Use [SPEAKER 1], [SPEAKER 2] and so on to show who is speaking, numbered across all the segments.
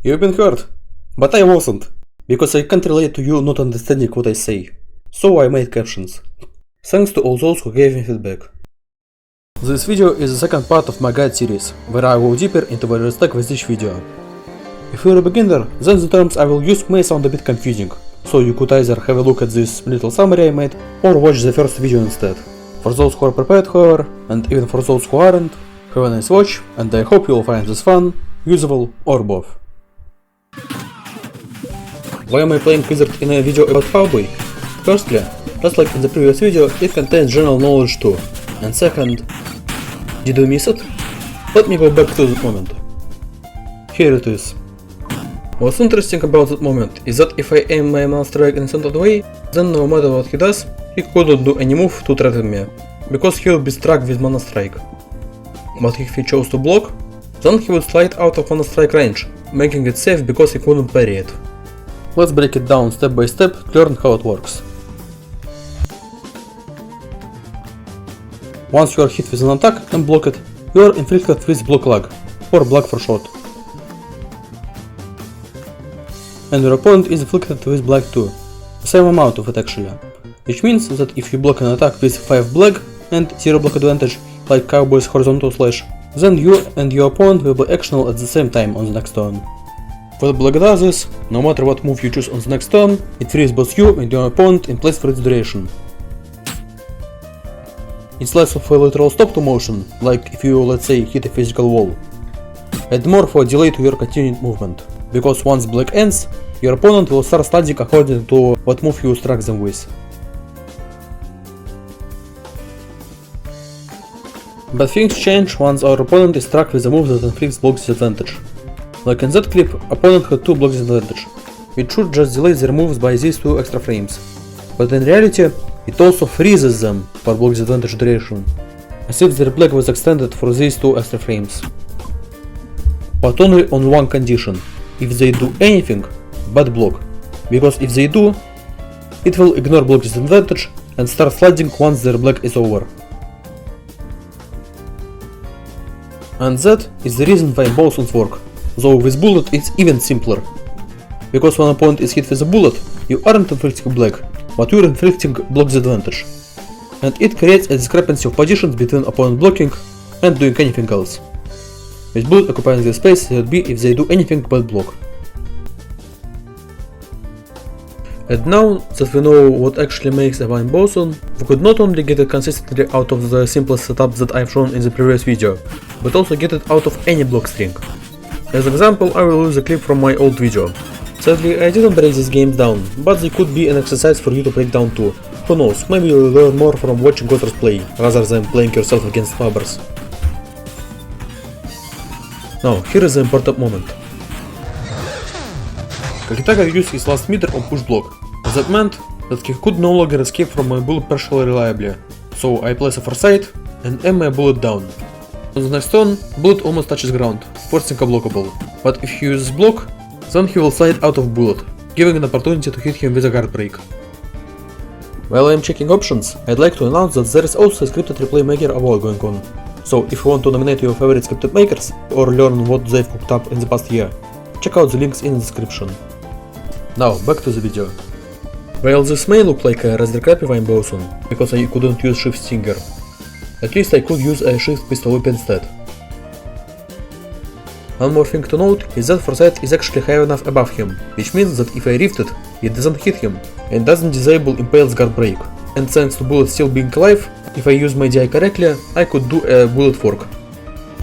[SPEAKER 1] You've been hurt, but I wasn't, because I can't relate to you not understanding what I say. So I made captions. Thanks to all those who gave me feedback. This video is the second part of my guide series, where I go deeper into the stack with each video. If you're a beginner, then the terms I will use may sound a bit confusing, so you could either have a look at this little summary I made, or watch the first video instead. For those who are prepared, however, and even for those who aren't, have a nice watch, and I hope you'll find this fun, usable, or both. Why am I playing Wizard in a video about Cowboy? Firstly, just like in the previous video, it contains general knowledge too. And second, did you miss it? Let me go back to that moment. Here it is. What's interesting about that moment is that if I aim my mana strike in a certain way, then no matter what he does, he couldn't do any move to threaten me, because he would be struck with mana strike. But if he chose to block, then he would slide out of mana strike range, making it safe because he couldn't parry it. Let's break it down step by step to learn how it works. Once you are hit with an attack and block it, you are inflicted with block lag, or blag for short. And your opponent is inflicted with blag too, the same amount of it actually, which means that if you block an attack with 5 blag and 0 block advantage, like Cowboy's horizontal slash, then you and your opponent will be actionable at the same time on the next turn. What blag does is, no matter what move you choose on the next turn, it frees both you and your opponent in place for its duration. It's less of a literal stop to motion, like if you, let's say, hit a physical wall, and more for a delay to your continued movement, because once blag ends, your opponent will start sliding according to what move you struck them with. But things change once our opponent is struck with a move that inflicts block disadvantage. Like in that clip, opponent had 2 block disadvantage, which should just delay their moves by these 2 extra frames. But in reality, it also freezes them for block disadvantage duration, as if their blag was extended for these 2 extra frames. But only on one condition: if they do anything but block, because if they do, it will ignore block disadvantage and start sliding once their blag is over. And that is the reason why bowsons work, though with bullet it's even simpler. Because when opponent is hit with a bullet, you aren't inflicting blag, but you're inflicting block disadvantage. And it creates a discrepancy of positions between opponent blocking and doing anything else, with bullet occupying the space they would be if they do anything but block. And now that we know what actually makes a fine bowson, we could not only get it consistently out of the simplest setup that I've shown in the previous video, but also get it out of any block string. As example, I will use a clip from my old video. Sadly, I didn't break these games down, but they could be an exercise for you to break down too. Who knows, maybe you'll learn more from watching others play, rather than playing yourself against fabbers. Now, here is the important moment. Kakitaka used his last meter on push block. That meant that he could no longer escape from my bullet partially reliably, so I place a foresight and aim my bullet down. On the next turn, bullet almost touches ground, forcing a blockable, but if he uses block, then he will slide out of bullet, giving an opportunity to hit him with a guard break. While I am checking options, I'd like to announce that there is also a scripted replay maker award going on. So if you want to nominate your favorite scripted makers, or learn what they've cooked up in the past year, check out the links in the description. Now, back to the video. While this may look like a rather crappy vine bowson, because I couldn't use shift stinger, at least I could use a shift pistol whip instead. One more thing to note is that foresight is actually high enough above him, which means that if I rift it doesn't hit him, and doesn't disable Impale's guard break. And thanks to bullet still being alive, if I use my DI correctly, I could do a bullet fork.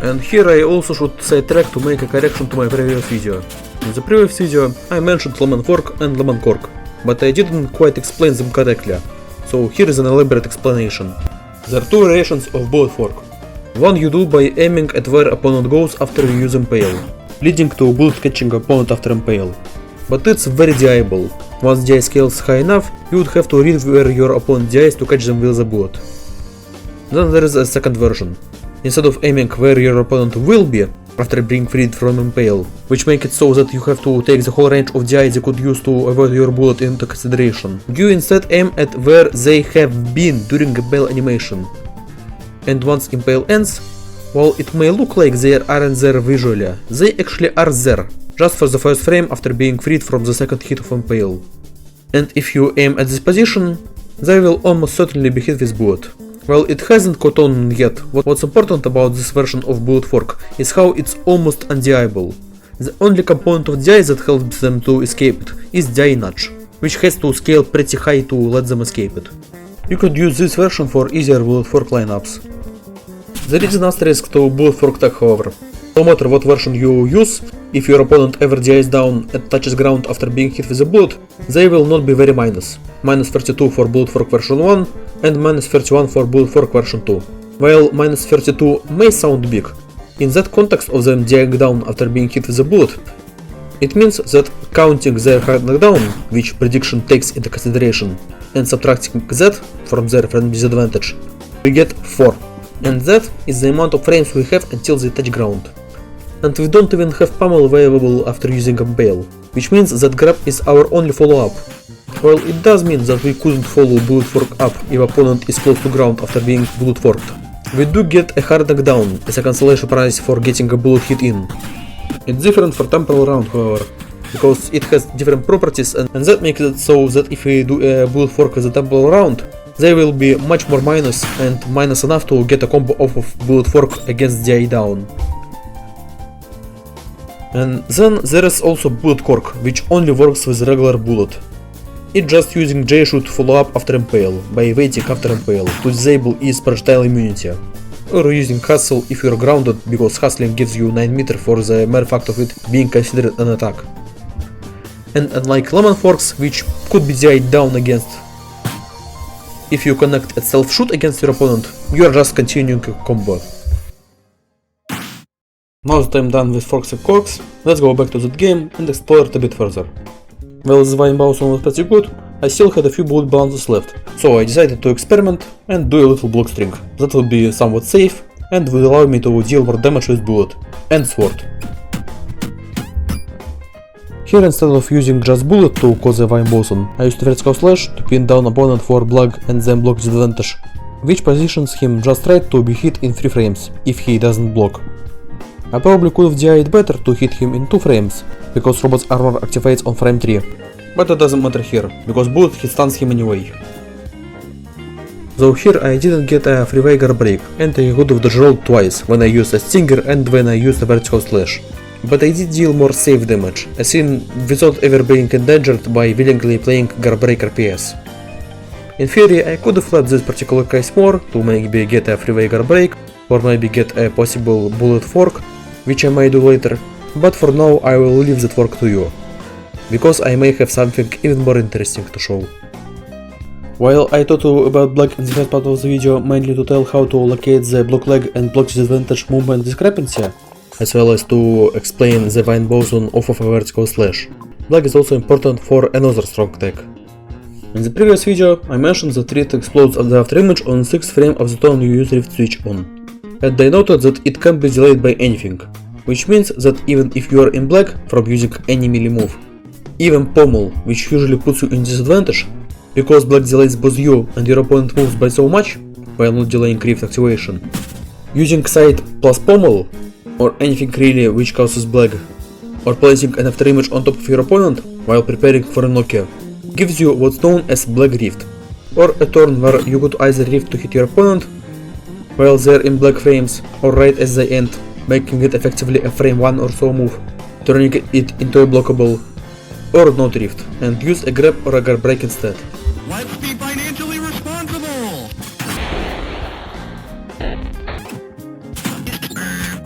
[SPEAKER 1] And here I also should sidetrack to make a correction to my previous video. In the previous video I mentioned lemon fork and lemon cork, but I didn't quite explain them correctly, so here is an elaborate explanation. There are 2 variations of bullet fork. One you do by aiming at where opponent goes after you use impale, leading to bullet catching opponent after impale. But it's very DI-able. Once DI scales high enough, you would have to read where your opponent DIs to catch them with a bullet. Then there is a second version. Instead of aiming where your opponent will be after being freed from impale, which make it so that you have to take the whole range of DI they could use to avoid your bullet into consideration, you instead aim at where they have been during impale animation. And once impale ends, while it may look like they aren't there visually, they actually are there, just for the first frame after being freed from the second hit of impale. And if you aim at this position, they will almost certainly be hit with bullet. Well, it hasn't caught on yet. What's important about this version of bullet fork is how it's almost undieable. The only component of die that helps them to escape it is die nudge, which has to scale pretty high to let them escape it. You could use this version for easier bullet fork lineups. There is an asterisk to bullet fork tech, however. No matter what version you use, if your opponent ever dies down and touches ground after being hit with a bullet, they will not be very minus. Minus 32 for bullet fork version 1 and minus 31 for bullet fork version 2. While minus 32 may sound big, in that context of them dying down after being hit with a bullet, it means that counting their hard knockdown, which prediction takes into consideration, and subtracting that from their friend disadvantage, we get 4. And that is the amount of frames we have until they touch ground. And we don't even have pummel available after using impale, which means that grab is our only follow-up. Well, it does mean that we couldn't follow bullet fork up if opponent is close to ground after being bullet forked. We do get a hard knockdown as a consolation prize for getting a bullet hit in. It's different for temporal round, however, because it has different properties, and that makes it so that if we do a bullet fork as a temporal round, they will be much more minus, and minus enough to get a combo off of bullet fork against DI down. And then there is also bullet cork, which only works with regular bullet. It's just using Jshoot follow up after impale, by waiting after impale to disable its projectile immunity. Or using hustle if you're grounded, because hustling gives you 9 meter for the mere fact of it being considered an attack. And unlike lemon forks, which could be died down against, if you connect a self-shoot against your opponent, you are just continuing a combo. Now that I'm done with forks and corks, let's go back to that game and explore it a bit further. Well, the Vine bowson was pretty good, I still had a few bullet balances left, so I decided to experiment and do a little block string. That would be somewhat safe and would allow me to deal more damage with bullet and sword. Here, instead of using just bullet to cause a Vine bowson, I used vertical slash to pin down opponent for blag and then block disadvantage, which positions him just right to be hit in 3 frames if he doesn't block. I probably could have DI'd better to hit him in 2 frames, because robot's armor activates on frame 3, but it doesn't matter here, because bullet hit stuns him anyway. Though here I didn't get a freeway guard break, and I could have dodge rolled twice, when I used a stinger and when I used a vertical slash. But I did deal more safe damage, as in without ever being endangered by willingly playing guard break RPS. In theory, I could have fled this particular case more, to maybe get a freeway guard break, or maybe get a possible bullet fork, which I might do later, but for now I will leave that work to you, because I may have something even more interesting to show. While I talked about blag in the first part of the video mainly to tell how to locate the block lag and block disadvantage movement discrepancy, as well as to explain the Vine boson off of a vertical slash, blag is also important for another strong tech. In the previous video I mentioned that it explodes at the after image on 6th frame of the turn you use rift switch on, and I noted that it can be delayed by anything, which means that even if you are in black from using any melee move, even pommel, which usually puts you in disadvantage, because black delays both you and your opponent moves by so much, while not delaying rift activation, using sight plus pommel, or anything really which causes blag, or placing an after image on top of your opponent while preparing for a knocker, gives you what's known as blag rift, or a turn where you could either rift to hit your opponent while they're in black frames, or right as they end, making it effectively a frame 1 or so move, turning it into a blockable, or not rift, and use a grab or a guard break instead.
[SPEAKER 2] Let's be financially responsible!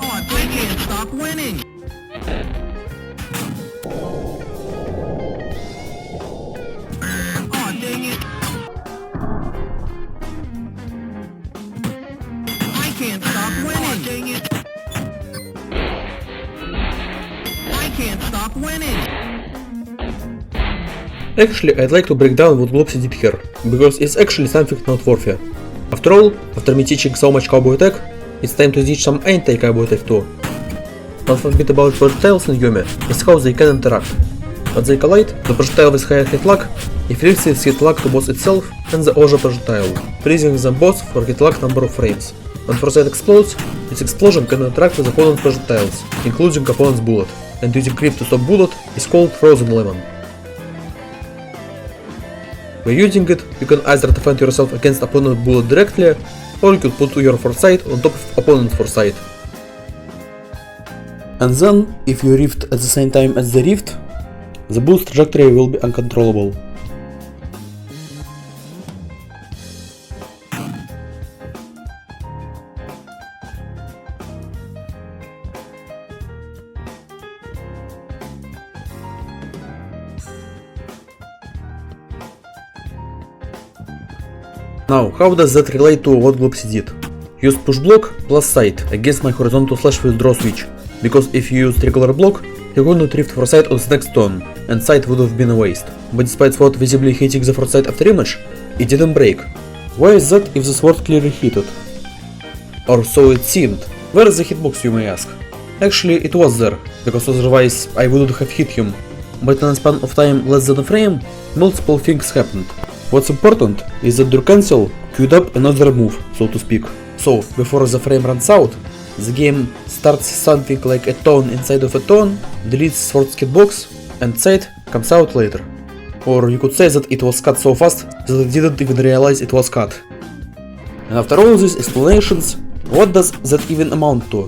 [SPEAKER 2] Oh, they can't stop winning! Oh, dang it! I can't stop winning! Oh, dang it! I can't stop winning!
[SPEAKER 1] Actually, I'd like to break down what Glopsy did here, because it's actually something noteworthy. After all, after me teaching so much cowboy tech, it's time to teach some anti-cowboy tech too. One fun bit about projectiles in Yomi is how they can interact. When they collide, the projectile with higher hit luck inflicts its hit luck to both itself and the other projectile, freezing them both for hit luck number of frames. When foresight explodes, its explosion can interact with opponent's projectiles, including opponent's bullet. and using grip to stop bullet is called frozen lemon. By using it, you can either defend yourself against opponent bullet directly, or you could put your foresight on top of opponent's foresight. And then, if you rift at the same time as the rift, the bullet's trajectory will be uncontrollable. Now, how does that relate to what Glopsy did? Use push block plus sight against my horizontal slash withdraw switch, because if you used regular block, you couldn't rift foresight on the next turn, and sight would have been a waste. But despite sword visibly hitting the foresight after image, it didn't break. Why is that if the sword clearly hit it? Or so it seemed. Where is the hitbox, you may ask? Actually, it was there, because otherwise I wouldn't have hit him. But in a span of time less than a frame, multiple things happened. What's important is that your cancel queued up another move, so to speak. So, before the frame runs out, the game starts something like a tone inside of a tone, deletes sword's hitbox, and sight comes out later. Or you could say that it was cut so fast that I didn't even realize it was cut. And after all these explanations, what does that even amount to?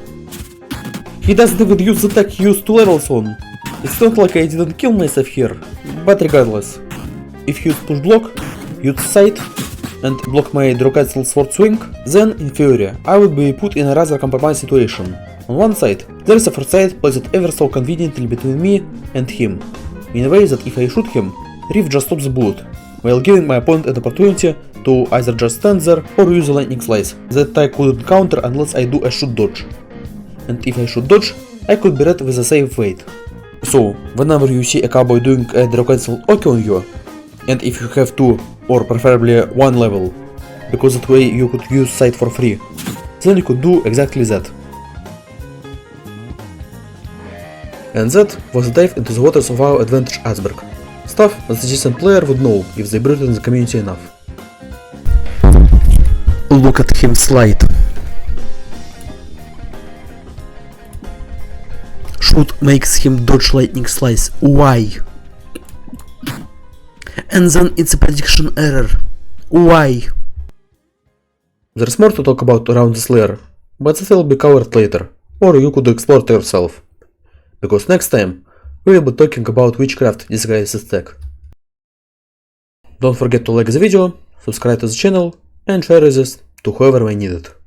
[SPEAKER 1] He doesn't even use the tech he used 2 levels on. It's not like I didn't kill myself here, but regardless. If you use push block, use sight, and block my draw cancel sword swing, then in theory I would be put in a rather compromised situation. On one side, there is a foresight placed ever so conveniently between me and him, in a way that if I shoot him, Rift just stops the bullet, while giving my opponent an opportunity to either just stand there or use a lightning slice that I couldn't counter unless I do a shoot dodge. And if I shoot dodge, I could be read with a safe weight. So, whenever you see a cowboy doing a draw cancel OK on you, and if you have 2 or preferably 1 level, because that way you could use sight for free, then you could do exactly that. And that was a dive into the waters of our Advantage Iceberg. Stuff that a decent player would know if they brewed in the community enough. Look at him slide. Shoot makes him dodge lightning slice. Why? And then it's a prediction error. Why? There's more to talk about around this layer, but that will be covered later, or you could explore it yourself. Because next time, we will be talking about witchcraft disguised as tech. Don't forget to like the video, subscribe to the channel, and share this to whoever may need it.